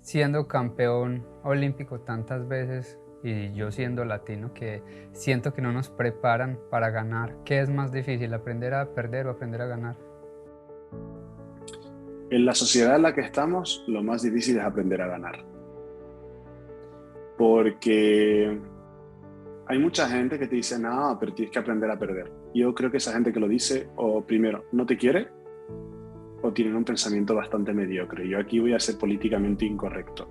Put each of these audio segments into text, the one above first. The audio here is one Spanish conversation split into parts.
siendo campeón olímpico tantas veces y yo siendo latino que siento que no nos preparan para ganar? ¿Qué es más difícil, aprender a perder o aprender a ganar? En la sociedad en la que estamos, lo más difícil es aprender a ganar. Porque hay mucha gente que te dice, no, pero tienes que aprender a perder. Yo creo que esa gente que lo dice, o primero, no te quiere, o tienen un pensamiento bastante mediocre. Yo aquí voy a ser políticamente incorrecto.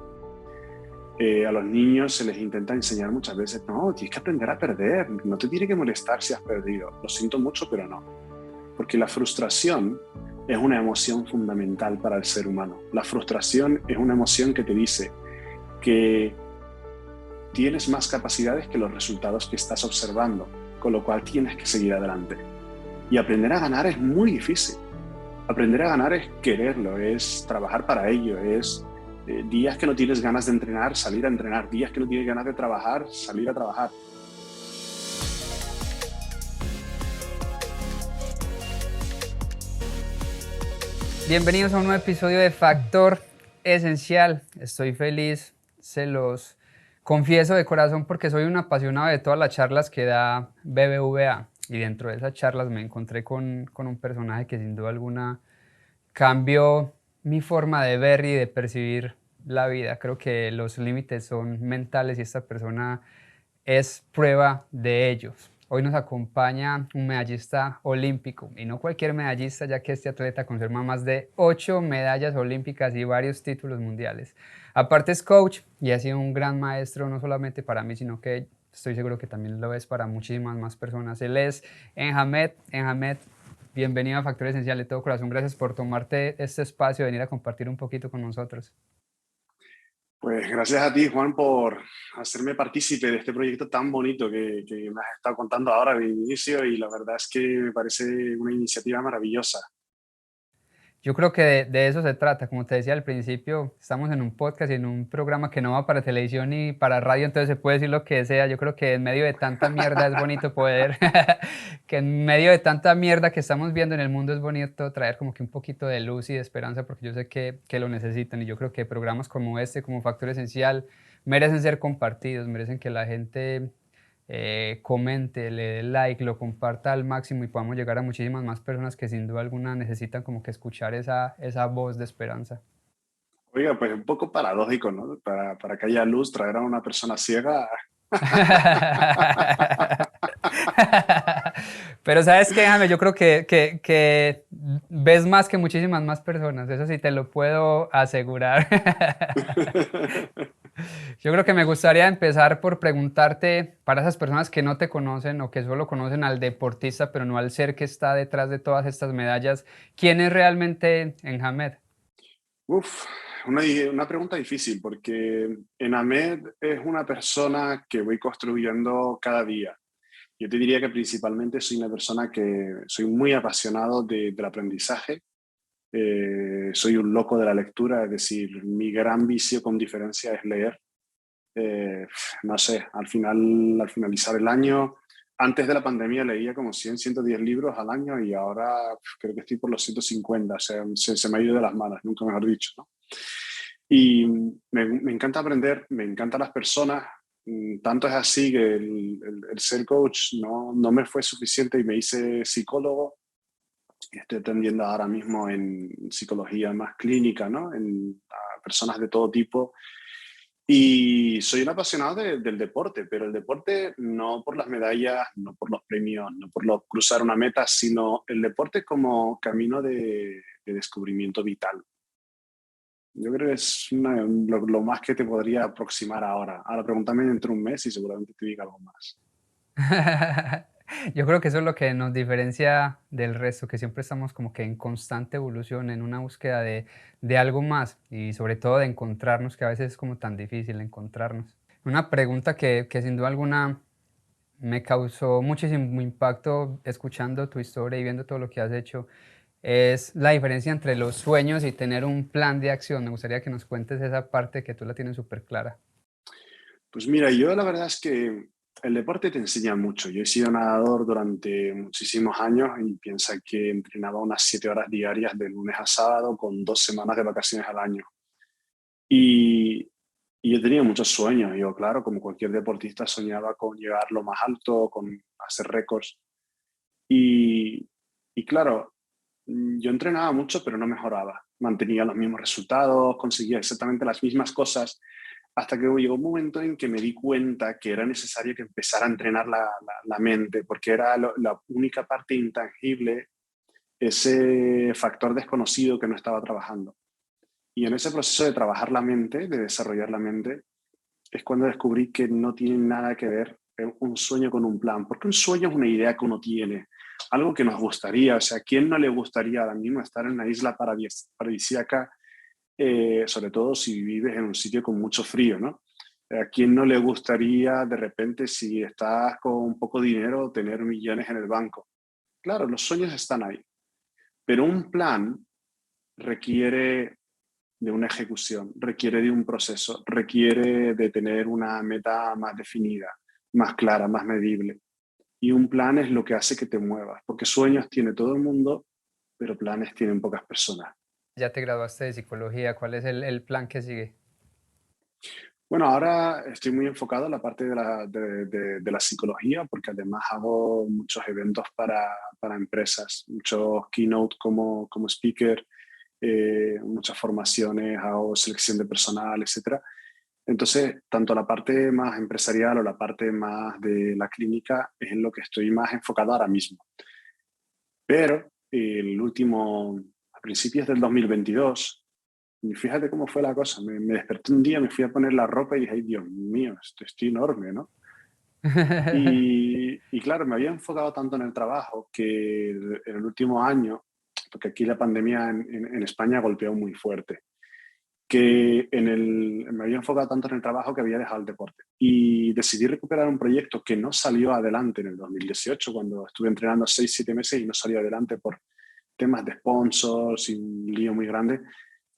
A los niños se les intenta enseñar muchas veces, no, tienes que aprender a perder, no te tiene que molestar si has perdido. Lo siento mucho, pero no. Porque la frustración es una emoción fundamental para el ser humano. La frustración es una emoción que te dice que tienes más capacidades que los resultados que estás observando, con lo cual tienes que seguir adelante. Y aprender a ganar es muy difícil. Aprender a ganar es quererlo, es trabajar para ello, es días que no tienes ganas de entrenar, salir a entrenar, días que no tienes ganas de trabajar, salir a trabajar. Bienvenidos a un nuevo episodio de Factor Esencial. Estoy feliz, se los confieso de corazón porque soy un apasionado de todas las charlas que da BBVA. Y dentro de esas charlas me encontré con un personaje que sin duda alguna cambió mi forma de ver y de percibir la vida. Creo que los límites son mentales y esta persona es prueba de ellos. Hoy nos acompaña un medallista olímpico, y no cualquier medallista, ya que este atleta conserva más de 8 medallas olímpicas y varios títulos mundiales. Aparte es coach y ha sido un gran maestro, no solamente para mí, sino que estoy seguro que también lo es para muchísimas más personas. Él es Enhamed. Enhamed, bienvenido a Factor Esencial de todo corazón. Gracias por tomarte este espacio, venir a compartir un poquito con nosotros. Pues gracias a ti, Juan, por hacerme partícipe de este proyecto tan bonito que me has estado contando ahora de inicio y la verdad es que me parece una iniciativa maravillosa. Yo creo que de eso se trata. Como te decía al principio, estamos en un podcast y en un programa que no va para televisión ni para radio, entonces se puede decir lo que sea. Yo creo que en medio de tanta mierda es bonito poder, que en medio de tanta mierda que estamos viendo en el mundo es bonito traer como que un poquito de luz y de esperanza, porque yo sé que lo necesitan, y yo creo que programas como este, como Factor Esencial, merecen ser compartidos, merecen que la gente comente, le dé like, lo comparta al máximo y podamos llegar a muchísimas más personas que sin duda alguna necesitan como que escuchar esa voz de esperanza. Oiga, pues un poco paradójico, ¿no? Para que haya luz, traer a una persona ciega. Pero sabes qué, Jaime, yo creo que ves más que muchísimas más personas, eso sí te lo puedo asegurar. Yo creo que me gustaría empezar por preguntarte, para esas personas que no te conocen o que solo conocen al deportista, pero no al ser que está detrás de todas estas medallas, ¿quién es realmente Enhamed? Uf, una pregunta difícil porque Enamed es una persona que voy construyendo cada día. Yo te diría que principalmente soy una persona que soy muy apasionado del aprendizaje. Soy un loco de la lectura, es decir, mi gran vicio con diferencia es leer. Eh, no sé, al finalizar el año, antes de la pandemia leía como 110 libros al año y ahora creo que estoy por los 150, o sea, se me ha ido de las manos, nunca mejor dicho, ¿no? Y me encanta aprender, me encantan las personas. Tanto es así que el ser coach no me fue suficiente y me hice psicólogo. Estoy atendiendo ahora mismo en psicología más clínica, ¿no? A personas de todo tipo. Y soy un apasionado del deporte, pero el deporte no por las medallas, no por los premios, no por cruzar una meta, sino el deporte como camino de descubrimiento vital. Yo creo que es lo más que te podría aproximar ahora. Ahora pregúntame dentro de un mes y seguramente te diga algo más. Yo creo que eso es lo que nos diferencia del resto, que siempre estamos como que en constante evolución, en una búsqueda de algo más y sobre todo de encontrarnos, que a veces es como tan difícil encontrarnos. Una pregunta que sin duda alguna me causó muchísimo impacto escuchando tu historia y viendo todo lo que has hecho es la diferencia entre los sueños y tener un plan de acción. Me gustaría que nos cuentes esa parte que tú la tienes súper clara. Pues mira, yo la verdad es que el deporte te enseña mucho. Yo he sido nadador durante muchísimos años y piensa que entrenaba unas 7 horas diarias de lunes a sábado con 2 semanas de vacaciones al año. Y, y yo tenía muchos sueños. Yo, claro, como cualquier deportista, soñaba con llegar lo más alto, con hacer récords. Y, y claro, yo entrenaba mucho, pero no mejoraba. Mantenía los mismos resultados, conseguía exactamente las mismas cosas, hasta que llegó un momento en que me di cuenta que era necesario que empezara a entrenar la mente, porque era la única parte intangible, ese factor desconocido que no estaba trabajando. Y en ese proceso de trabajar la mente, de desarrollar la mente, es cuando descubrí que no tiene nada que ver un sueño con un plan, porque un sueño es una idea que uno tiene, algo que nos gustaría, o sea, ¿a quién no le gustaría ahora mismo estar en una isla paradisíaca, sobre todo si vives en un sitio con mucho frío, ¿no? ¿A quién no le gustaría de repente, si estás con poco dinero, tener millones en el banco? Claro, los sueños están ahí, pero un plan requiere de una ejecución, requiere de un proceso, requiere de tener una meta más definida, más clara, más medible. Y un plan es lo que hace que te muevas, porque sueños tiene todo el mundo, pero planes tienen pocas personas. Ya te graduaste de psicología, ¿cuál es el plan que sigue? Bueno, ahora estoy muy enfocado en la parte de la psicología, porque además hago muchos eventos para empresas, muchos keynote como speaker, muchas formaciones, hago selección de personal, etcétera. Entonces, tanto la parte más empresarial o la parte más de la clínica es en lo que estoy más enfocado ahora mismo. Pero a principios del 2022, y fíjate cómo fue la cosa, me desperté un día, me fui a poner la ropa y dije, ay, Dios mío, estoy enorme, ¿no? Y claro, me había enfocado tanto en el trabajo que en el último año, porque aquí la pandemia en España golpeó muy fuerte, que me había enfocado tanto en el trabajo que había dejado el deporte. Y decidí recuperar un proyecto que no salió adelante en el 2018, cuando estuve entrenando 6 7 meses y no salió adelante por temas de sponsors y un lío muy grande,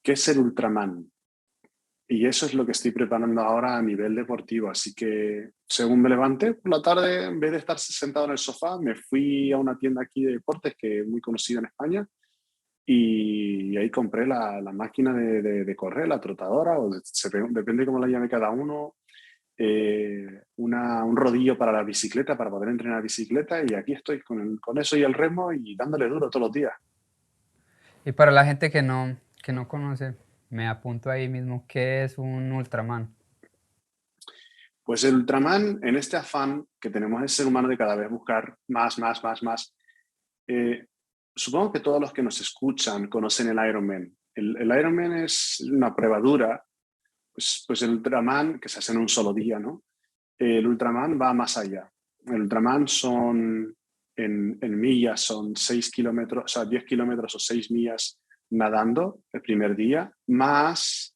que es el Ultraman. Y eso es lo que estoy preparando ahora a nivel deportivo. Así que según me levanté por la tarde, en vez de estar sentado en el sofá, me fui a una tienda aquí de deportes que es muy conocida en España y ahí compré la máquina de correr, la trotadora, depende cómo la llame cada uno, un rodillo para la bicicleta, para poder entrenar bicicleta, y aquí estoy con eso y el remo y dándole duro todos los días. Y para la gente que no conoce, me apunto ahí mismo, ¿qué es un Ultraman? Pues el Ultraman, en este afán que tenemos el ser humano de cada vez buscar más, más, más, más, eh, supongo que todos los que nos escuchan conocen el Ironman. El Ironman es una prueba dura, pues el Ultraman, que se hace en un solo día, ¿no? El Ultraman va más allá. El Ultraman en millas, son 6 kilómetros, o sea, 10 kilómetros o 6 millas nadando el primer día, más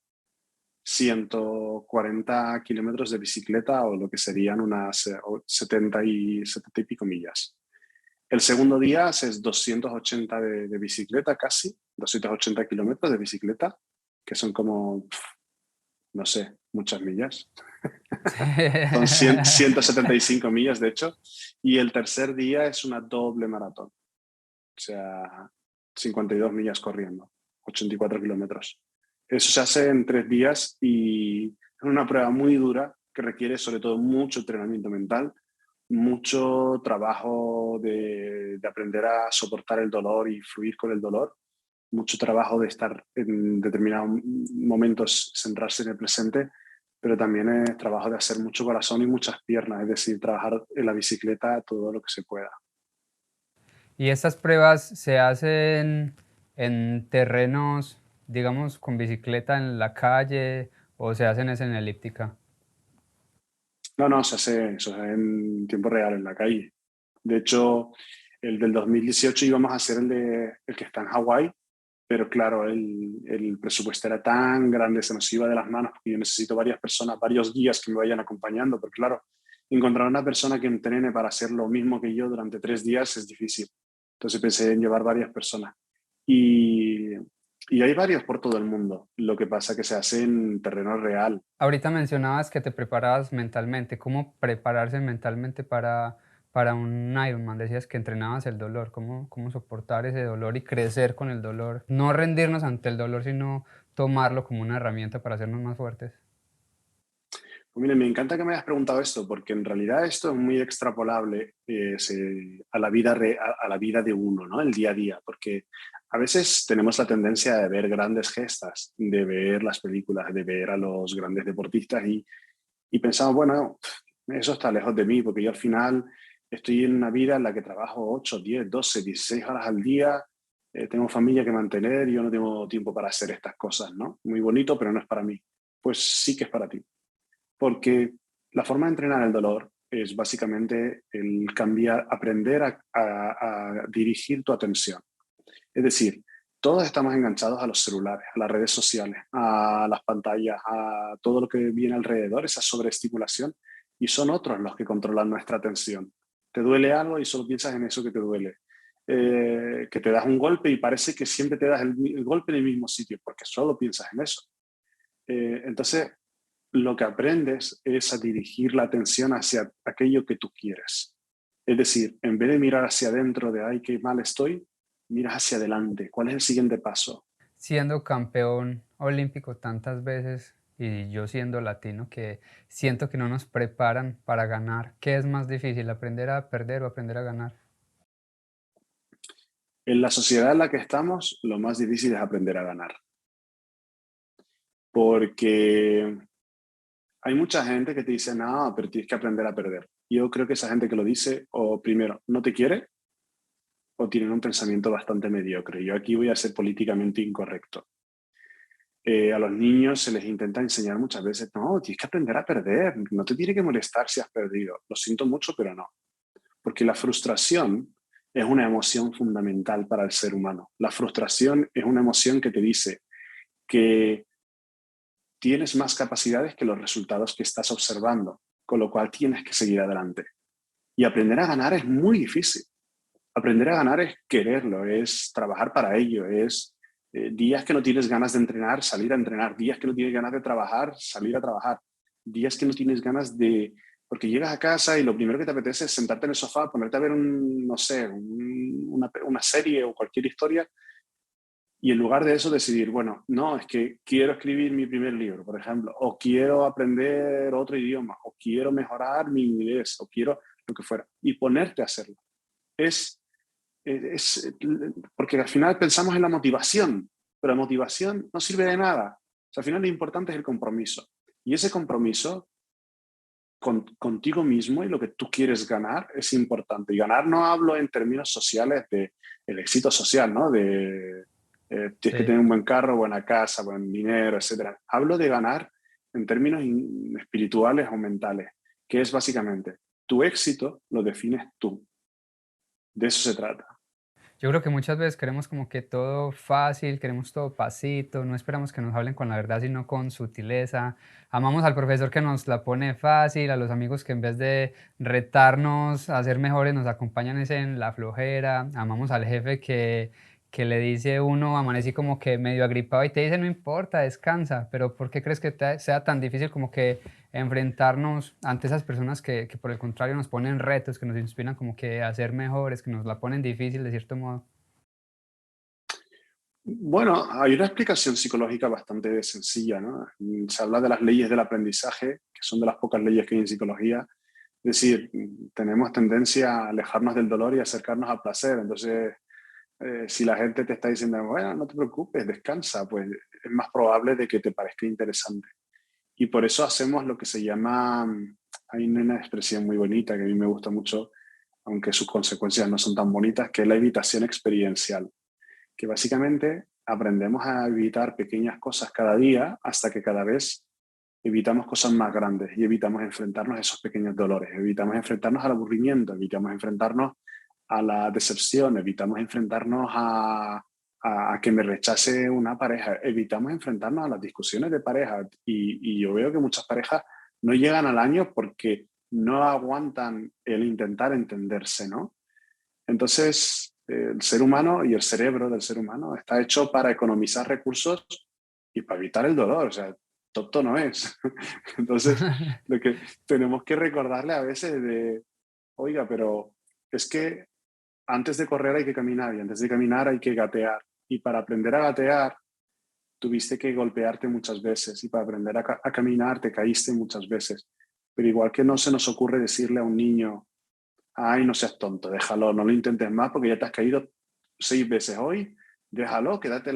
140 kilómetros de bicicleta o lo que serían unas 70 y pico millas. El segundo día es 280 de bicicleta casi, 280 kilómetros de bicicleta, que son como, no sé, muchas millas. Son 175 millas, de hecho. Y el tercer día es una doble maratón, o sea, 52 millas corriendo, 84 kilómetros. Eso se hace en 3 días y es una prueba muy dura que requiere sobre todo mucho entrenamiento mental, mucho trabajo de aprender a soportar el dolor y fluir con el dolor, mucho trabajo de estar en determinados momentos, centrarse en el presente, pero también es trabajo de hacer mucho corazón y muchas piernas, es decir, trabajar en la bicicleta todo lo que se pueda. ¿Y estas pruebas se hacen en terrenos, digamos, con bicicleta en la calle o se hacen es en elíptica? No, no, se hace en tiempo real, en la calle. De hecho, el del 2018 íbamos a hacer el que está en Hawái, pero claro, el presupuesto era tan grande, se nos iba de las manos, porque yo necesito varias personas, varios guías que me vayan acompañando, porque claro, encontrar una persona que entrene para hacer lo mismo que yo durante 3 días es difícil. Entonces pensé en llevar varias personas. Y, y hay varios por todo el mundo. Lo que pasa que se hace en terreno real. Ahorita mencionabas que te preparabas mentalmente. ¿Cómo prepararse mentalmente para un Ironman? Decías que entrenabas el dolor. ¿Cómo soportar ese dolor y crecer con el dolor? No rendirnos ante el dolor, sino tomarlo como una herramienta para hacernos más fuertes? Pues mire, me encanta que me hayas preguntado esto, porque en realidad esto es muy extrapolable a la vida, a la vida de uno, ¿no? El día a día, porque a veces tenemos la tendencia de ver grandes gestas, de ver las películas, de ver a los grandes deportistas y pensamos, bueno, eso está lejos de mí, porque yo al final estoy en una vida en la que trabajo 8, 10, 12, 16 horas al día, tengo familia que mantener, yo no tengo tiempo para hacer estas cosas, ¿no? Muy bonito, pero no es para mí. Pues sí que es para ti, porque la forma de entrenar el dolor es básicamente el cambiar, aprender a dirigir tu atención. Es decir, todos estamos enganchados a los celulares, a las redes sociales, a las pantallas, a todo lo que viene alrededor, esa sobreestimulación, y son otros los que controlan nuestra atención. Te duele algo y solo piensas en eso que te duele. Que te das un golpe y parece que siempre te das el golpe en el mismo sitio, porque solo piensas en eso. Entonces, lo que aprendes es a dirigir la atención hacia aquello que tú quieres. Es decir, en vez de mirar hacia adentro de, ay, qué mal estoy, miras hacia adelante. ¿Cuál es el siguiente paso? Siendo campeón olímpico tantas veces y yo siendo latino que siento que no nos preparan para ganar, ¿qué es más difícil, aprender a perder o aprender a ganar? En la sociedad en la que estamos, lo más difícil es aprender a ganar. Porque hay mucha gente que te dice, no, pero tienes que aprender a perder. Yo creo que esa gente que lo dice, o primero, no te quiere, o tienen un pensamiento bastante mediocre. Yo aquí voy a ser políticamente incorrecto. A los niños se les intenta enseñar muchas veces, no, tienes que aprender a perder, no te tiene que molestar si has perdido. Lo siento mucho, pero no. Porque la frustración es una emoción fundamental para el ser humano. La frustración es una emoción que te dice que tienes más capacidades que los resultados que estás observando, con lo cual tienes que seguir adelante. Y aprender a ganar es muy difícil. Aprender a ganar es quererlo, es trabajar para ello, es días que no tienes ganas de entrenar, salir a entrenar, días que no tienes ganas de trabajar, salir a trabajar, días que no tienes ganas de... Porque llegas a casa y lo primero que te apetece es sentarte en el sofá, ponerte a ver no sé, una serie o cualquier historia y en lugar de eso decidir, bueno, no, es que quiero escribir mi primer libro, por ejemplo, o quiero aprender otro idioma, o quiero mejorar mi inglés, o quiero lo que fuera, y ponerte a hacerlo. Es es, porque al final pensamos en la motivación, pero la motivación no sirve de nada. O sea, al final lo importante es el compromiso. Y ese compromiso contigo mismo y lo que tú quieres ganar es importante. Y ganar no hablo en términos sociales de el éxito social, ¿no? De tienes que Sí. tener un buen carro, buena casa, buen dinero, etcétera. Hablo de ganar en términos espirituales o mentales, que es básicamente tu éxito lo defines tú. De eso se trata. Yo creo que muchas veces queremos como que todo fácil, queremos todo pasito, no esperamos que nos hablen con la verdad, sino con sutileza. Amamos al profesor que nos la pone fácil, a los amigos que en vez de retarnos a ser mejores nos acompañan es en la flojera. Amamos al jefe que le dice uno, amanecí como que medio agripado y te dice, no importa, descansa. Pero ¿por qué crees que sea tan difícil como que enfrentarnos ante esas personas que por el contrario nos ponen retos, que nos inspiran como que a ser mejores, que nos la ponen difícil de cierto modo? Bueno, hay una explicación psicológica bastante sencilla, ¿no? Se habla de las leyes del aprendizaje, que son de las pocas leyes que hay en psicología. Es decir, tenemos tendencia a alejarnos del dolor y acercarnos al placer. Entonces, si la gente te está diciendo, bueno, no te preocupes, descansa, pues es más probable de que te parezca interesante. Y por eso hacemos lo que se llama, hay una expresión muy bonita que a mí me gusta mucho, aunque sus consecuencias no son tan bonitas, que es la evitación experiencial, que básicamente aprendemos a evitar pequeñas cosas cada día hasta que cada vez evitamos cosas más grandes y evitamos enfrentarnos a esos pequeños dolores, evitamos enfrentarnos al aburrimiento, evitamos enfrentarnos a la decepción, evitamos enfrentarnos a que me rechace una pareja, evitamos enfrentarnos a las discusiones de pareja y yo veo que muchas parejas no llegan al año porque no aguantan el intentar entenderse, ¿no? Entonces, el ser humano y el cerebro del ser humano está hecho para economizar recursos y para evitar el dolor. O sea, tonto no es. Entonces, lo que tenemos que recordarle a veces de, oiga, pero es que antes de correr hay que caminar y antes de caminar hay que gatear. Y para aprender a gatear tuviste que golpearte muchas veces y para aprender a caminar te caíste muchas veces. Pero igual que no se nos ocurre decirle a un niño, ay, no seas tonto, déjalo, no lo intentes más porque ya te has caído 6 veces hoy, déjalo, quédate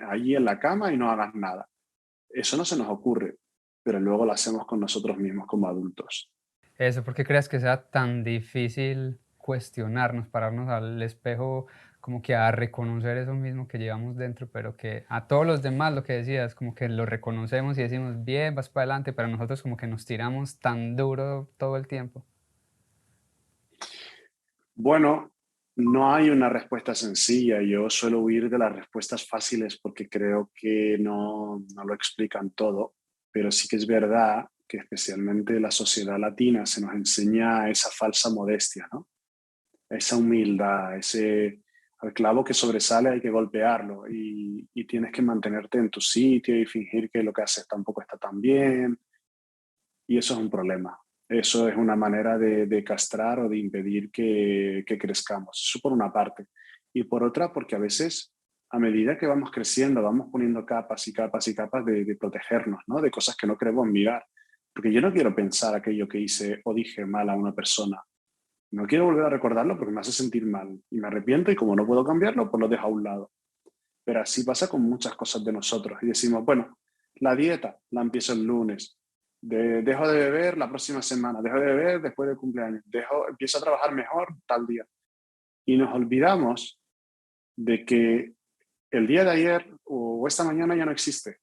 allí en la cama y no hagas nada. Eso no se nos ocurre, pero luego lo hacemos con nosotros mismos como adultos. Eso, ¿por qué crees que sea tan difícil cuestionarnos, pararnos al espejo, como que a reconocer eso mismo que llevamos dentro, pero que a todos los demás, lo que decías, como que lo reconocemos y decimos, bien, vas para adelante, pero nosotros como que nos tiramos tan duro todo el tiempo? Bueno, no hay una respuesta sencilla. Yo suelo huir de las respuestas fáciles porque creo que no lo explican todo, pero sí que es verdad que especialmente la sociedad latina se nos enseña esa falsa modestia, ¿no? Esa humildad, ese al clavo que sobresale hay que golpearlo y tienes que mantenerte en tu sitio y fingir que lo que haces tampoco está tan bien. Y eso es un problema. Eso es una manera de castrar o de impedir que crezcamos. Eso por una parte. Y por otra, porque a veces, a medida que vamos creciendo, vamos poniendo capas y capas y capas de protegernos, ¿no? De cosas que no queremos mirar. Porque yo no quiero pensar aquello que hice o dije mal a una persona. No quiero volver a recordarlo porque me hace sentir mal. Y me arrepiento y como no puedo cambiarlo, pues lo dejo a un lado. Pero así pasa con muchas cosas de nosotros. Y decimos, bueno, la dieta la empiezo el lunes. Dejo de beber la próxima semana. Dejo de beber después del cumpleaños. Empiezo a trabajar mejor tal día. Y nos olvidamos de que el día de ayer o esta mañana ya no existe.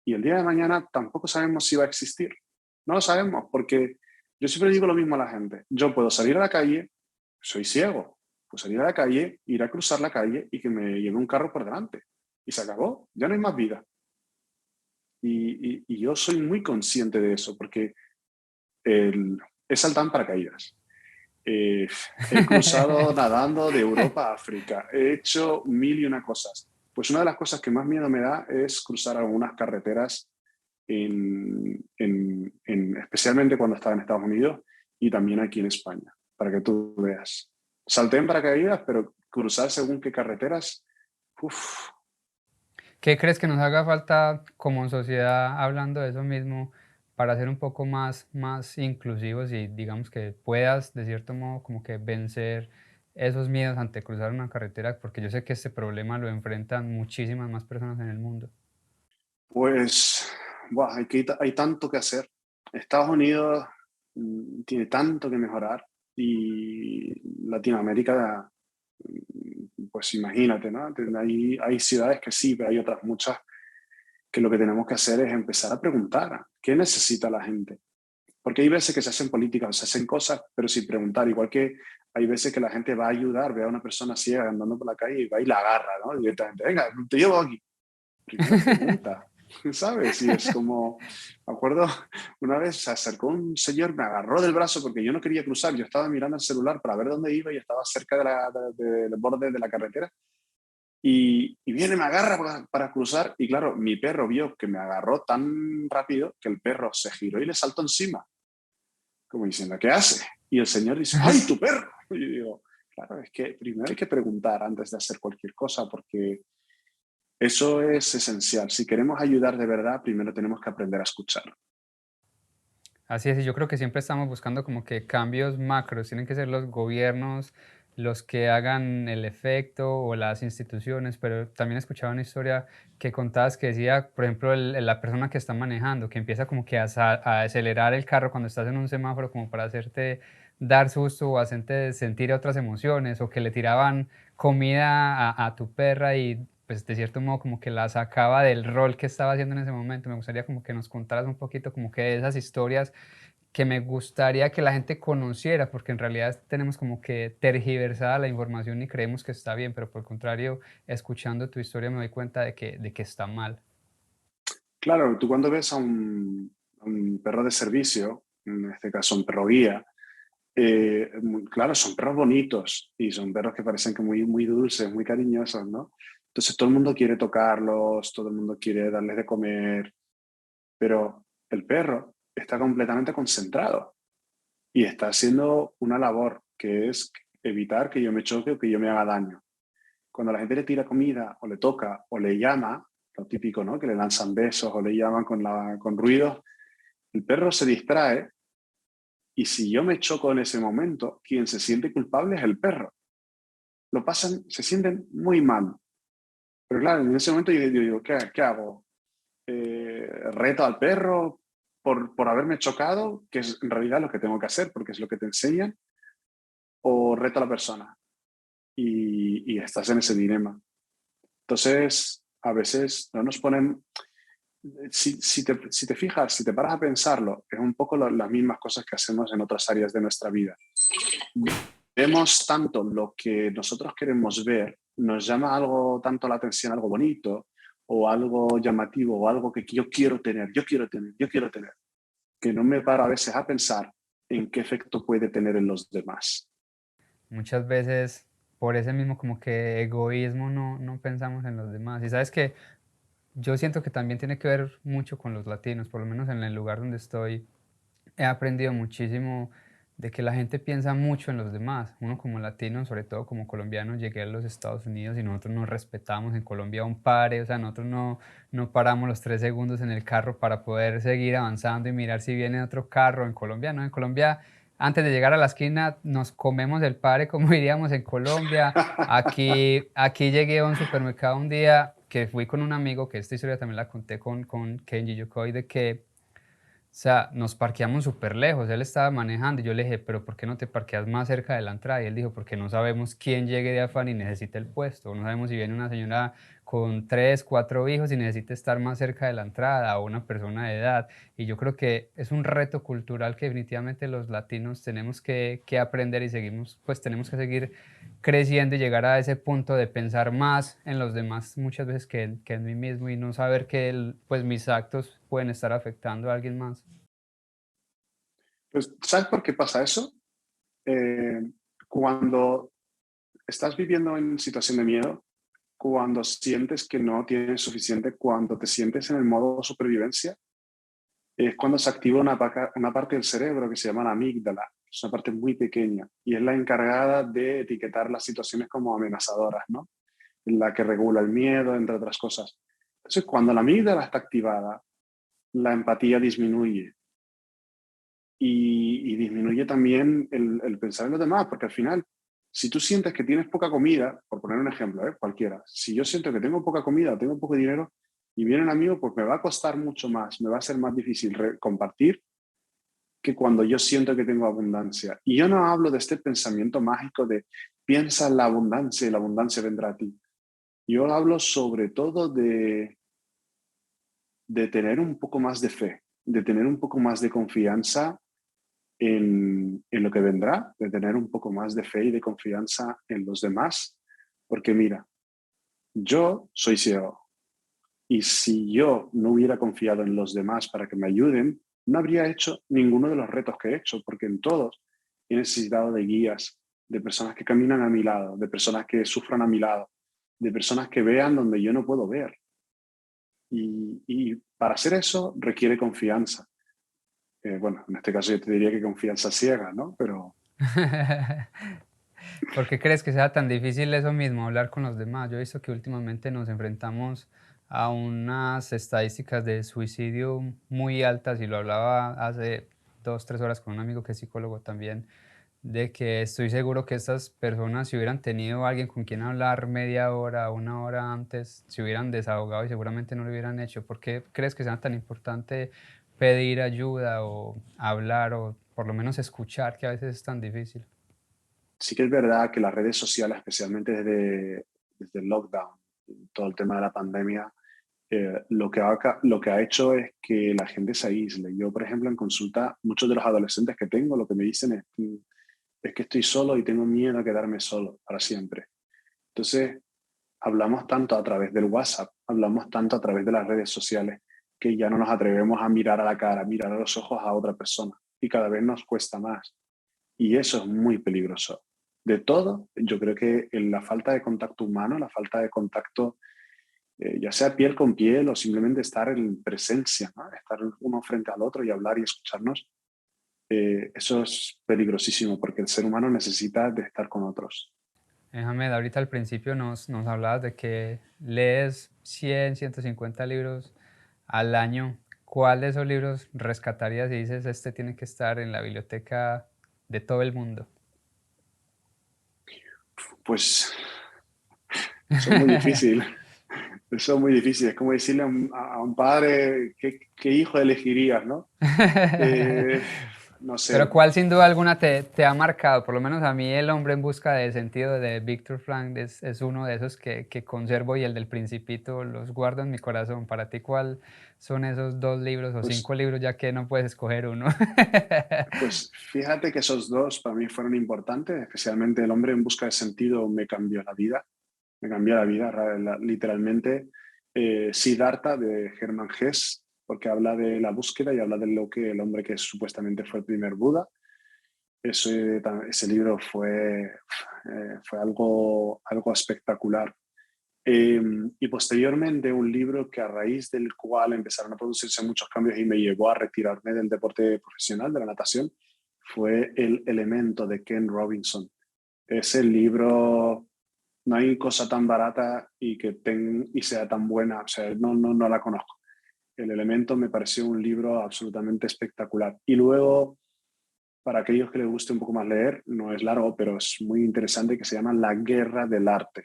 Y el día de mañana tampoco sabemos si va a existir. No lo sabemos porque yo siempre digo lo mismo a la gente. Yo puedo salir a la calle, soy ciego, puedo salir a la calle, ir a cruzar la calle y que me lleve un carro por delante. Y se acabó, ya no hay más vida. Y yo soy muy consciente de eso porque he saltado en paracaídas. Eh, He cruzado nadando de Europa a África. He hecho mil y una cosas. Pues una de las cosas que más miedo me da es cruzar algunas carreteras, especialmente cuando estaba en Estados Unidos y también aquí en España, para que tú veas. Salté en paracaídas, pero cruzar según qué carreteras, uff. ¿Qué crees que nos haga falta como sociedad, hablando de eso mismo, para ser un poco más inclusivos y digamos que puedas, de cierto modo, como que vencer esos miedos ante cruzar una carretera? Porque yo sé que este problema lo enfrentan muchísimas más personas en el mundo. Pues buah, hay tanto que hacer. Estados Unidos tiene tanto que mejorar y Latinoamérica, pues imagínate, ¿no? Hay ciudades que sí, pero hay otras muchas que lo que tenemos que hacer es empezar a preguntar qué necesita la gente. Porque hay veces que se hacen políticas, se hacen cosas, pero sin preguntar. Igual que hay veces que la gente va a ayudar, ve a una persona ciega andando por la calle y va y la agarra, ¿no? Directamente, venga, te llevo aquí. Primero pregunta, ¿sabes? Y es como, me acuerdo, una vez se acercó un señor, me agarró del brazo porque yo no quería cruzar, yo estaba mirando el celular para ver dónde iba y estaba cerca del borde de la carretera y viene, me agarra para cruzar y claro, mi perro vio que me agarró tan rápido que el perro se giró y le saltó encima, como diciendo, ¿qué hace? Y el señor dice, ¡ay, tu perro! Y yo digo, claro, es que primero hay que preguntar antes de hacer cualquier cosa porque eso es esencial. Si queremos ayudar de verdad, primero tenemos que aprender a escuchar. Así es, y yo creo que siempre estamos buscando como que cambios macros, tienen que ser los gobiernos los que hagan el efecto o las instituciones, pero también escuchaba una historia que contabas que decía, por ejemplo, la persona que está manejando, que empieza como que a acelerar el carro cuando estás en un semáforo como para hacerte dar susto o hacerte sentir otras emociones, o que le tiraban comida a tu perra y pues de cierto modo como que la sacaba del rol que estaba haciendo en ese momento. Me gustaría como que nos contaras un poquito como que de esas historias que me gustaría que la gente conociera, porque en realidad tenemos como que tergiversada la información y creemos que está bien, pero por el contrario, escuchando tu historia me doy cuenta de que está mal. Claro, tú cuando ves a un perro de servicio, en este caso un perro guía, claro, son perros bonitos y son perros que parecen que muy, muy dulces, muy cariñosos, ¿no? Entonces todo el mundo quiere tocarlos, todo el mundo quiere darles de comer, pero el perro está completamente concentrado y está haciendo una labor que es evitar que yo me choque o que yo me haga daño. Cuando la gente le tira comida o le toca o le llama, lo típico, ¿no? Que le lanzan besos o le llaman con ruidos, el perro se distrae y si yo me choco en ese momento, quien se siente culpable es el perro. Lo pasan, se sienten muy mal. Pero claro, en ese momento yo digo, ¿qué hago? ¿Reto al perro por haberme chocado? Que es en realidad lo que tengo que hacer, porque es lo que te enseñan. ¿O reto a la persona? Y estás en ese dilema. Entonces, a veces no nos ponen... Si te fijas, si te paras a pensarlo, es un poco las mismas cosas que hacemos en otras áreas de nuestra vida. Vemos tanto lo que nosotros queremos ver, nos llama algo tanto la atención, algo bonito, o algo llamativo, o algo que yo quiero tener, que no me paro a veces a pensar en qué efecto puede tener en los demás. Muchas veces por ese mismo como que egoísmo no pensamos en los demás. Y sabes que yo siento que también tiene que ver mucho con los latinos, por lo menos en el lugar donde estoy, he aprendido muchísimo de que la gente piensa mucho en los demás. Uno como latino, sobre todo como colombiano, llegué a los Estados Unidos y nosotros nos respetamos en Colombia un pare, o sea, nosotros no paramos los 3 segundos en el carro para poder seguir avanzando y mirar si viene otro carro. En Colombia, ¿no? En Colombia, antes de llegar a la esquina, nos comemos el pare, como diríamos en Colombia. Aquí llegué a un supermercado un día que fui con un amigo, que esta historia también la conté con Kenji Yokoi, de que o sea, nos parqueamos súper lejos, él estaba manejando y yo le dije, pero ¿por qué no te parqueas más cerca de la entrada? Y él dijo, porque no sabemos quién llegue de afán y necesite el puesto, no sabemos si viene una señora con 3, 4 hijos y necesita estar más cerca de la entrada o una persona de edad. Y yo creo que es un reto cultural que definitivamente los latinos tenemos que aprender y seguimos, pues tenemos que seguir creciendo y llegar a ese punto de pensar más en los demás muchas veces que en mí mismo y no saber que pues mis actos pueden estar afectando a alguien más. Pues, ¿sabes por qué pasa eso? Eh, Cuando estás viviendo en situación de miedo, cuando sientes que no tienes suficiente, cuando te sientes en el modo supervivencia, es cuando se activa una parte del cerebro que se llama la amígdala. Es una parte muy pequeña y es la encargada de etiquetar las situaciones como amenazadoras, ¿no? La que regula el miedo, entre otras cosas. Entonces, cuando la amígdala está activada, la empatía disminuye y disminuye también el pensar en los demás, porque al final, si tú sientes que tienes poca comida, por poner un ejemplo, cualquiera, si yo siento que tengo poca comida, tengo poco dinero y viene un amigo, pues me va a costar mucho más, me va a ser más difícil compartir que cuando yo siento que tengo abundancia. Y yo no hablo de este pensamiento mágico de piensa en la abundancia y la abundancia vendrá a ti. Yo hablo sobre todo de tener un poco más de fe, de tener un poco más de confianza en lo que vendrá, de tener un poco más de fe y de confianza en los demás, porque mira, yo soy ciego y si yo no hubiera confiado en los demás para que me ayuden, no habría hecho ninguno de los retos que he hecho, porque en todos he necesitado de guías, de personas que caminan a mi lado, de personas que sufran a mi lado, de personas que vean donde yo no puedo ver. Y para hacer eso requiere confianza. Bueno, en este caso yo te diría que confianza ciega, ¿no? Pero ¿Por qué crees que sea tan difícil eso mismo, hablar con los demás? Yo he visto que últimamente nos enfrentamos a unas estadísticas de suicidio muy altas y lo hablaba hace 2, 3 horas con un amigo que es psicólogo también, de que estoy seguro que estas personas si hubieran tenido alguien con quien hablar media hora, 1 hora antes, se hubieran desahogado y seguramente no lo hubieran hecho. ¿Por qué crees que sea tan importante pedir ayuda o hablar o por lo menos escuchar, que a veces es tan difícil? sí que es verdad que las redes sociales, especialmente desde el lockdown, todo el tema de la pandemia, lo que ha hecho es que la gente se aísle. Yo, por ejemplo, en consulta, muchos de los adolescentes que tengo lo que me dicen es que estoy solo y tengo miedo a quedarme solo para siempre. Entonces, hablamos tanto a través del WhatsApp, hablamos tanto a través de las redes sociales, que ya no nos atrevemos a mirar a la cara, mirar a los ojos a otra persona. Y cada vez nos cuesta más. Y eso es muy peligroso. De todo, yo creo que en la falta de contacto humano, la falta de contacto, ya sea piel con piel o simplemente estar en presencia, ¿no? Estar uno frente al otro y hablar y escucharnos, eso es peligrosísimo porque el ser humano necesita de estar con otros. Ahmed, ahorita al principio nos hablabas de que lees 100, 150 libros al año. ¿Cuál de esos libros rescatarías y dices, este tiene que estar en la biblioteca de todo el mundo? Pues eso es muy difícil. Eso es muy difícil. Es como decirle a un padre qué hijo elegirías, ¿no? Eh, no Pero sé, ¿cuál sin duda alguna te ha marcado? Por lo menos a mí El hombre en busca de sentido de Viktor Frank es uno de esos que conservo, y el del Principito los guardo en mi corazón. Para ti, ¿cuál son esos dos libros o pues, cinco libros, ya que no puedes escoger uno? pues fíjate que esos dos para mí fueron importantes, especialmente El hombre en busca de sentido me cambió la vida. Me cambió la vida, literalmente. Siddhartha de Hermann Hesse, porque habla de la búsqueda y habla de lo que el hombre que supuestamente fue el primer Buda. Ese libro fue algo espectacular. Y posteriormente un libro que a raíz del cual empezaron a producirse muchos cambios y me llevó a retirarme del deporte profesional, de la natación, fue El Elemento de Ken Robinson. Ese libro, no hay cosa tan barata y sea tan buena, o sea, no la conozco. El Elemento me pareció un libro absolutamente espectacular. Y luego, para aquellos que les guste un poco más leer, no es largo, pero es muy interesante, que se llama La Guerra del Arte.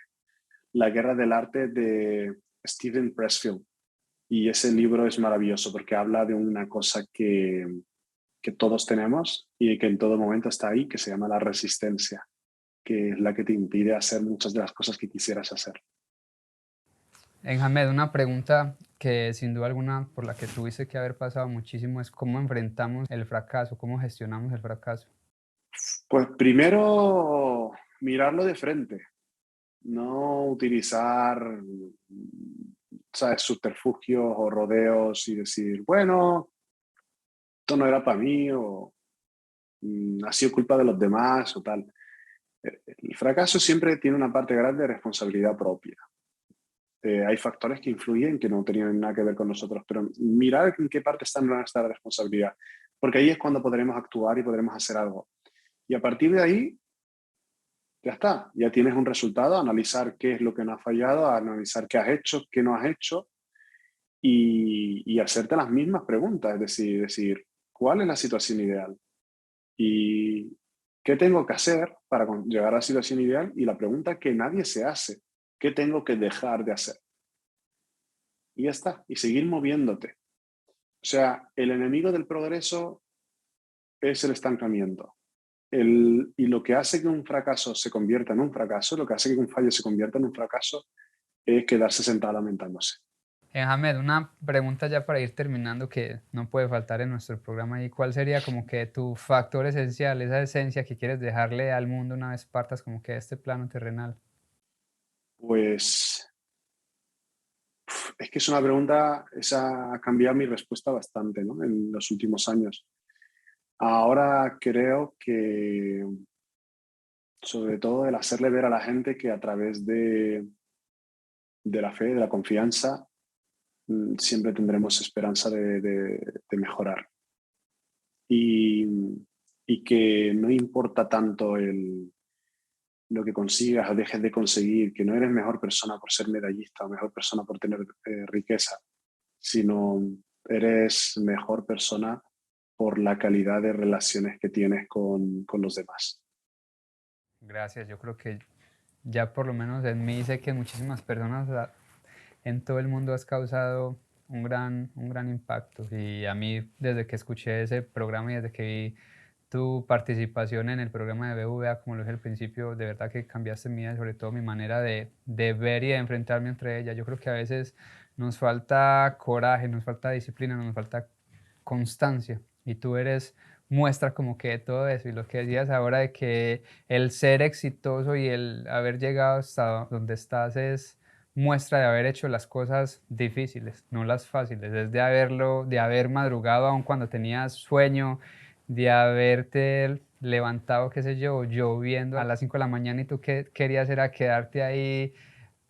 La Guerra del Arte de Steven Pressfield. Y ese libro es maravilloso porque habla de una cosa que todos tenemos y que en todo momento está ahí, que se llama la resistencia, que es la que te impide hacer muchas de las cosas que quisieras hacer. Hamed, una pregunta que sin duda alguna por la que tuviste que haber pasado muchísimo es cómo enfrentamos el fracaso, cómo gestionamos el fracaso. Pues primero mirarlo de frente, no utilizar, ¿sabes?, subterfugios o rodeos y decir, bueno, esto no era para mí o ha sido culpa de los demás o tal. El fracaso siempre tiene una parte grande de responsabilidad propia. Hay factores que influyen que no tenían nada que ver con nosotros, pero mirar en qué parte está nuestra responsabilidad, porque ahí es cuando podremos actuar y podremos hacer algo. Y a partir de ahí, ya está, ya tienes un resultado, analizar qué es lo que no ha fallado, analizar qué has hecho, qué no has hecho y hacerte las mismas preguntas, es decir, ¿cuál es la situación ideal? ¿Y qué tengo que hacer para llegar a la situación ideal? Y la pregunta que nadie se hace, ¿qué tengo que dejar de hacer? Y ya está, y seguir moviéndote. O sea, el enemigo del progreso es el estancamiento. Y lo que hace que un fracaso se convierta en un fracaso, lo que hace que un fallo se convierta en un fracaso, es quedarse sentado lamentándose. Hamed, una pregunta ya para ir terminando que no puede faltar en nuestro programa, y cuál sería como que tu factor esencial, esa esencia que quieres dejarle al mundo una vez partas como que de este plano terrenal. Pues es que es una pregunta, esa ha cambiado mi respuesta bastante, ¿no?, en los últimos años. Ahora creo que, sobre todo, el hacerle ver a la gente que a través de la fe, de la confianza, siempre tendremos esperanza de mejorar. Y, y que no importa tanto lo que consigas o dejes de conseguir, que no eres mejor persona por ser medallista o mejor persona por tener riqueza, sino eres mejor persona por la calidad de relaciones que tienes con los demás. Gracias, yo creo que ya por lo menos en mí, sé que en muchísimas personas en todo el mundo has causado un gran impacto, y a mí desde que escuché ese programa y desde que vi tu participación en el programa de BVA, como lo dije al principio, de verdad que cambiaste mi vida, sobre todo mi manera de ver y de enfrentarme entre ellas. Yo creo que a veces nos falta coraje, nos falta disciplina, nos falta constancia, y tú eres muestra como que de todo eso. Y lo que decías ahora de que el ser exitoso y el haber llegado hasta donde estás es muestra de haber hecho las cosas difíciles, no las fáciles, es de haberlo, de haber madrugado aun cuando tenías sueño, de haberte levantado, qué sé yo, lloviendo a las 5 de la mañana, y tú qué querías era quedarte ahí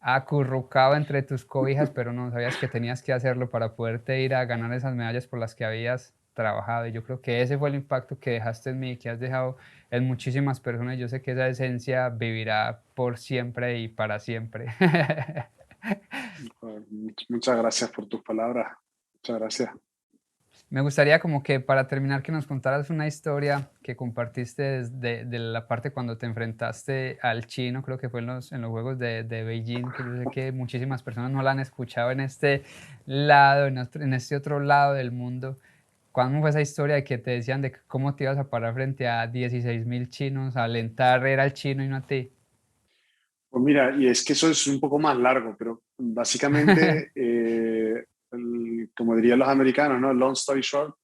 acurrucado entre tus cobijas, pero no sabías que tenías que hacerlo para poderte ir a ganar esas medallas por las que habías trabajado. Y yo creo que ese fue el impacto que dejaste en mí, que has dejado en muchísimas personas. Yo sé que esa esencia vivirá por siempre y para siempre. Muchas gracias por tus palabras. Muchas gracias. Me gustaría como que para terminar que nos contaras una historia que compartiste desde de la parte cuando te enfrentaste al chino, creo que fue en los Juegos de Beijing, que yo sé que muchísimas personas no la han escuchado en este lado, en este otro lado del mundo. ¿Cuándo fue esa historia de que te decían de cómo te ibas a parar frente a 16.000 chinos, a alentar era al chino y no a ti? Pues mira, y es que eso es un poco más largo, pero básicamente, como dirían los americanos, ¿no? Long story short,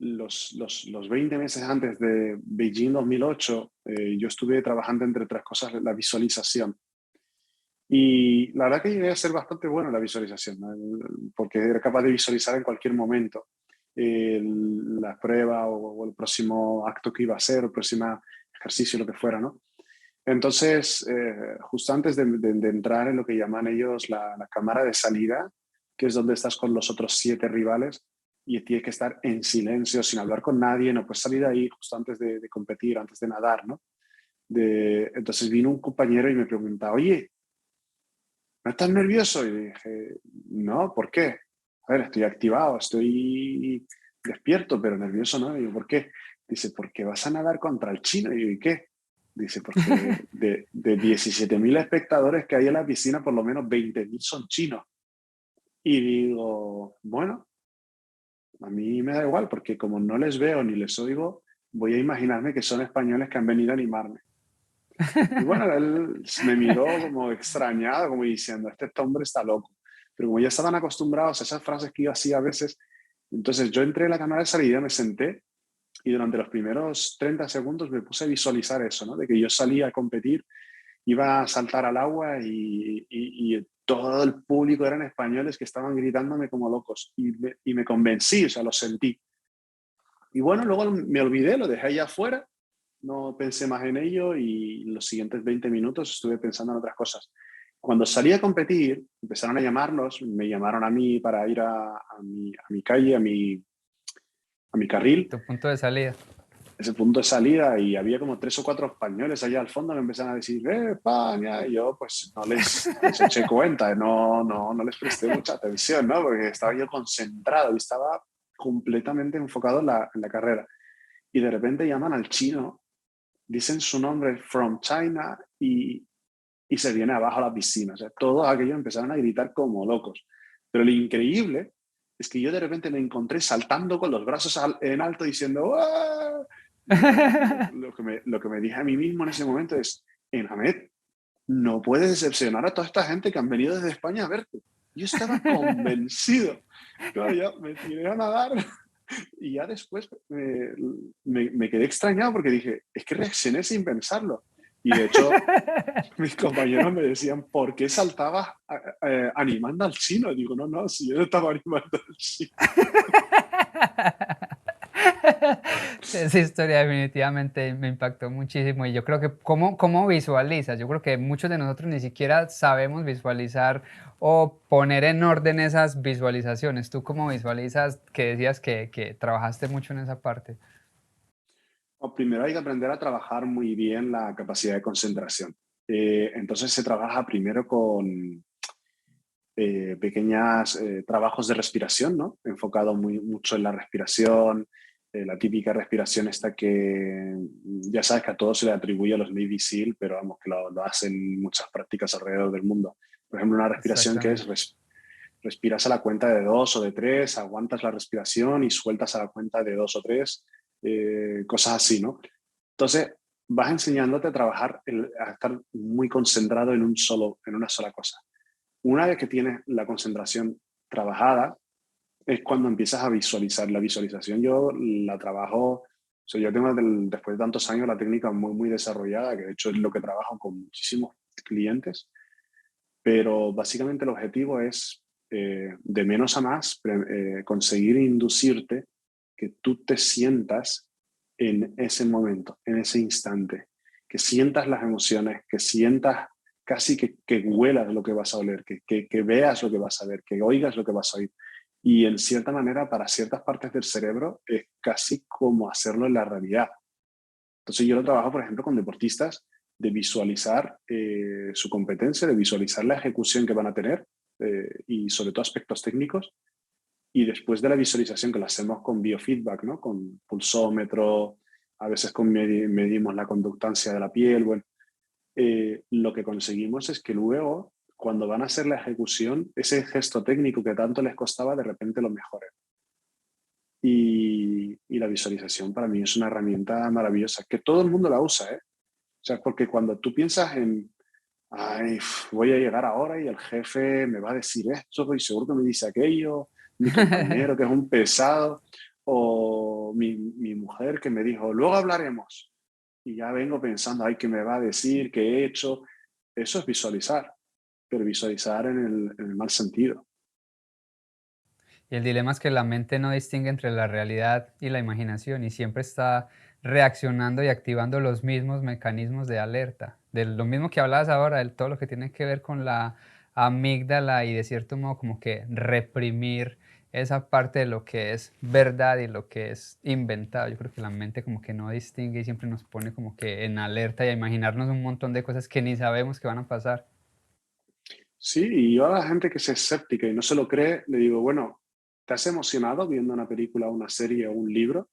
los 20 meses antes de Beijing 2008, yo estuve trabajando, entre otras cosas, la visualización. Y la verdad que llegué a ser bastante bueno en la visualización, ¿no? Porque era capaz de visualizar en cualquier momento la prueba o el próximo acto que iba a hacer, o el próximo ejercicio, lo que fuera, ¿no? Entonces, justo antes de entrar en lo que llaman ellos la cámara de salida, que es donde estás con los otros 7 rivales y tienes que estar en silencio, sin hablar con nadie, no puedes salir de ahí justo antes de competir, antes de nadar, ¿no? Entonces vino un compañero y me pregunta, oye, ¿no estás nervioso? Y dije, no, ¿por qué? A ver, estoy activado, estoy despierto, pero nervioso no. Y digo, ¿por qué? Dice, porque vas a nadar contra el chino. Y digo, ¿y qué? Dice, porque de 17.000 espectadores que hay en la piscina, por lo menos 20.000 son chinos. Y digo, bueno, a mí me da igual, porque como no les veo ni les oigo, voy a imaginarme que son españoles que han venido a animarme. Y bueno, él me miró como extrañado, como diciendo, este hombre está loco. Pero como ya estaban acostumbrados a esas frases que yo hacía a veces, entonces yo entré en la cámara de salida, me senté y durante los primeros 30 segundos me puse a visualizar eso, ¿no? De que yo salía a competir, iba a saltar al agua y todo el público eran españoles que estaban gritándome como locos. Y me convencí, o sea, lo sentí. Y bueno, luego me olvidé, lo dejé allá afuera, no pensé más en ello y los siguientes 20 minutos estuve pensando en otras cosas. Cuando salí a competir, empezaron a llamarnos, me llamaron a mí para ir a mi calle, a mi carril, Tu punto de salida. ese punto de salida, y había como 3 o 4 españoles allá al fondo que empezaron a decir, España! Y yo pues no les eché cuenta, no les presté mucha atención, ¿no? Porque estaba yo concentrado y estaba completamente enfocado en la carrera. Y de repente llaman al chino, dicen su nombre, from China, y se viene abajo a la piscina. O sea, todos aquellos empezaron a gritar como locos. Pero lo increíble es que yo de repente me encontré saltando con los brazos en alto diciendo ¡ah! Lo que me dije a mí mismo en ese momento es, Enamed, no puedes decepcionar a toda esta gente que han venido desde España a verte. Yo estaba convencido. Claro, ya me tiré a nadar y ya después me quedé extrañado porque dije, es que reaccioné sin pensarlo. Y de hecho, mis compañeros me decían, ¿por qué saltabas animando al chino? Y digo, no, no, si yo no estaba animando al chino. Esa historia definitivamente me impactó muchísimo y yo creo que cómo visualizas, yo creo que muchos de nosotros ni siquiera sabemos visualizar o poner en orden esas visualizaciones. ¿Tú cómo visualizas que decías que trabajaste mucho en esa parte? Primero hay que aprender a trabajar muy bien la capacidad de concentración. Entonces se trabaja primero con pequeños trabajos de respiración, ¿no? Enfocado mucho en la respiración, la típica respiración esta que ya sabes que a todos se le atribuye a los Navy SEAL, pero vamos, que lo hacen muchas prácticas alrededor del mundo. Por ejemplo, una respiración que es Exactamente. respiras a la cuenta de 2 o de 3, aguantas la respiración y sueltas a la cuenta de 2 o 3, cosas así, ¿no? Entonces, vas enseñándote a trabajar, a estar muy concentrado en una sola cosa. Una vez que tienes la concentración trabajada, es cuando empiezas a visualizar. La visualización yo la trabajo, o sea, yo tengo después de tantos años la técnica muy, muy desarrollada, que de hecho es lo que trabajo con muchísimos clientes, pero básicamente el objetivo es de menos a más conseguir inducirte que tú te sientas en ese momento, en ese instante, que sientas las emociones, que sientas casi que huelas lo que vas a oler, que veas lo que vas a ver, que oigas lo que vas a oír. Y en cierta manera, para ciertas partes del cerebro, es casi como hacerlo en la realidad. Entonces yo lo trabajo, por ejemplo, con deportistas, de visualizar su competencia, de visualizar la ejecución que van a tener y sobre todo aspectos técnicos. Y después de la visualización, que la hacemos con biofeedback, ¿no? Con pulsómetro, a veces medimos la conductancia de la piel, bueno, lo que conseguimos es que luego, cuando van a hacer la ejecución, ese gesto técnico que tanto les costaba, de repente lo mejoren. Y la visualización para mí es una herramienta maravillosa, que todo el mundo la usa, ¿eh? O sea, porque cuando tú piensas en, ay, voy a llegar ahora y el jefe me va a decir esto y seguro que me dice aquello, mi compañero que es un pesado, o mi mujer que me dijo, luego hablaremos. Y ya vengo pensando, ay, ¿qué me va a decir? ¿Qué he hecho? Eso es visualizar, pero visualizar en el mal sentido. Y el dilema es que la mente no distingue entre la realidad y la imaginación y siempre está reaccionando y activando los mismos mecanismos de alerta. De lo mismo que hablabas ahora, de todo lo que tiene que ver con la amígdala y de cierto modo como que reprimir esa parte de lo que es verdad y lo que es inventado. Yo creo que la mente como que no distingue y siempre nos pone como que en alerta y a imaginarnos un montón de cosas que ni sabemos que van a pasar. Sí, y yo a la gente que es escéptica y no se lo cree, le digo, bueno, ¿te has emocionado viendo una película, una serie o un libro?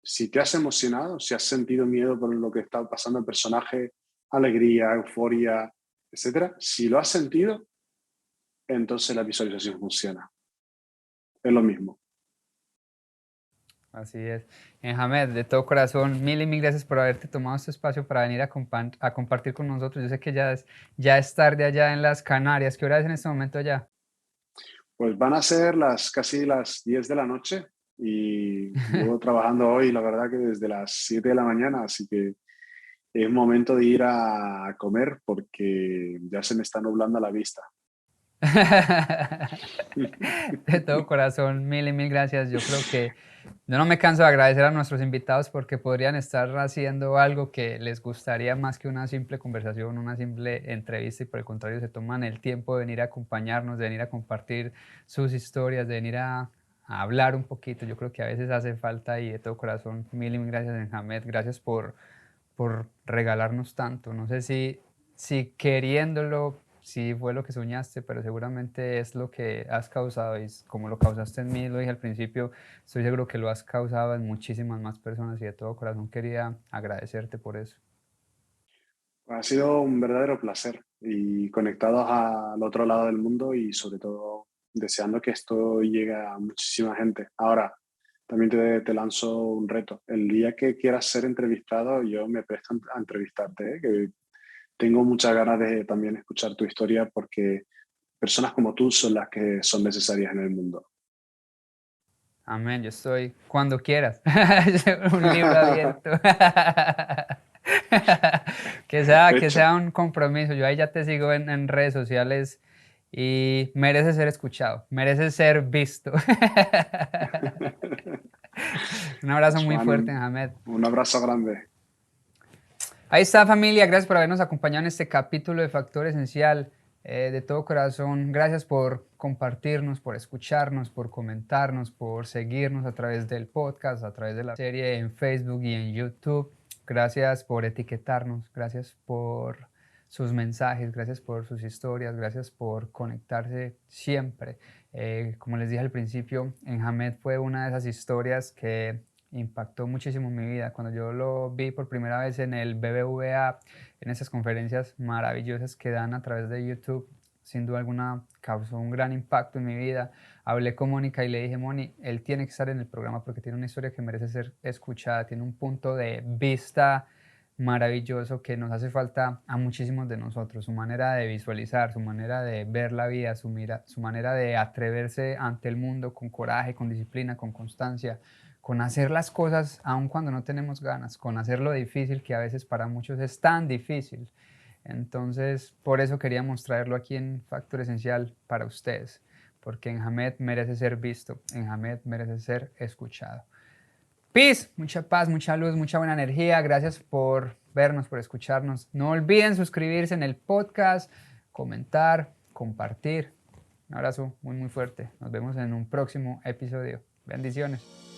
Si te has emocionado, si has sentido miedo por lo que está pasando el personaje, alegría, euforia, etcétera, si lo has sentido, entonces la visualización funciona. Es lo mismo. Así es. Hamed, de todo corazón, mil y mil gracias por haberte tomado este espacio para venir a compartir con nosotros. Yo sé que ya es tarde allá en las Canarias. ¿Qué hora es en este momento allá? Pues van a ser casi las 10 de la noche y llevo trabajando hoy, la verdad que desde las 7 de la mañana, así que es momento de ir a comer porque ya se me está nublando la vista. De todo corazón, mil y mil gracias. Yo creo que yo no me canso de agradecer a nuestros invitados porque podrían estar haciendo algo que les gustaría más que una simple conversación, una simple entrevista y por el contrario se toman el tiempo de venir a acompañarnos, de venir a compartir sus historias, de venir a hablar un poquito. Yo creo que a veces hace falta y de todo corazón, mil y mil gracias, Enjamed. Gracias por regalarnos tanto. No sé si queriéndolo, si fue lo que soñaste, pero seguramente es lo que has causado y como lo causaste en mí, lo dije al principio, estoy seguro que lo has causado en muchísimas más personas y de todo corazón quería agradecerte por eso. Ha sido un verdadero placer y conectados al otro lado del mundo y sobre todo deseando que esto llegue a muchísima gente. Ahora, también te lanzo un reto. El día que quieras ser entrevistado, yo me presto a entrevistarte, ¿eh? Que tengo muchas ganas de también escuchar tu historia porque personas como tú son las que son necesarias en el mundo. Amén, yo estoy cuando quieras. Un libro abierto. Que Hecho. sea un compromiso. Yo ahí ya te sigo en redes sociales y mereces ser escuchado, mereces ser visto. Un abrazo Pues muy Juan, fuerte, Mohamed. un abrazo grande. Ahí está, familia. Gracias por habernos acompañado en este capítulo de Factor Esencial. De todo corazón, gracias por compartirnos, por escucharnos, por comentarnos, por seguirnos a través del podcast, a través de la serie en Facebook y en YouTube. Gracias por etiquetarnos, gracias por sus mensajes, gracias por sus historias, gracias por conectarse siempre. Como les dije al principio, Enjamed fue una de esas historias que impactó muchísimo mi vida. Cuando yo lo vi por primera vez en el BBVA, en esas conferencias maravillosas que dan a través de YouTube, sin duda alguna causó un gran impacto en mi vida. Hablé con Mónica y le dije, Moni, él tiene que estar en el programa porque tiene una historia que merece ser escuchada, tiene un punto de vista maravilloso que nos hace falta a muchísimos de nosotros, su manera de visualizar, su manera de ver la vida, su manera de atreverse ante el mundo con coraje, con disciplina, con constancia, con hacer las cosas aun cuando no tenemos ganas, con hacer lo difícil que a veces para muchos es tan difícil. Entonces, por eso queríamos traerlo aquí en Factor Esencial para ustedes, porque Enjamed merece ser visto, Enjamed merece ser escuchado. Peace, mucha paz, mucha luz, mucha buena energía. Gracias por vernos, por escucharnos. No olviden suscribirse en el podcast, comentar, compartir. Un abrazo muy, muy fuerte. Nos vemos en un próximo episodio. Bendiciones.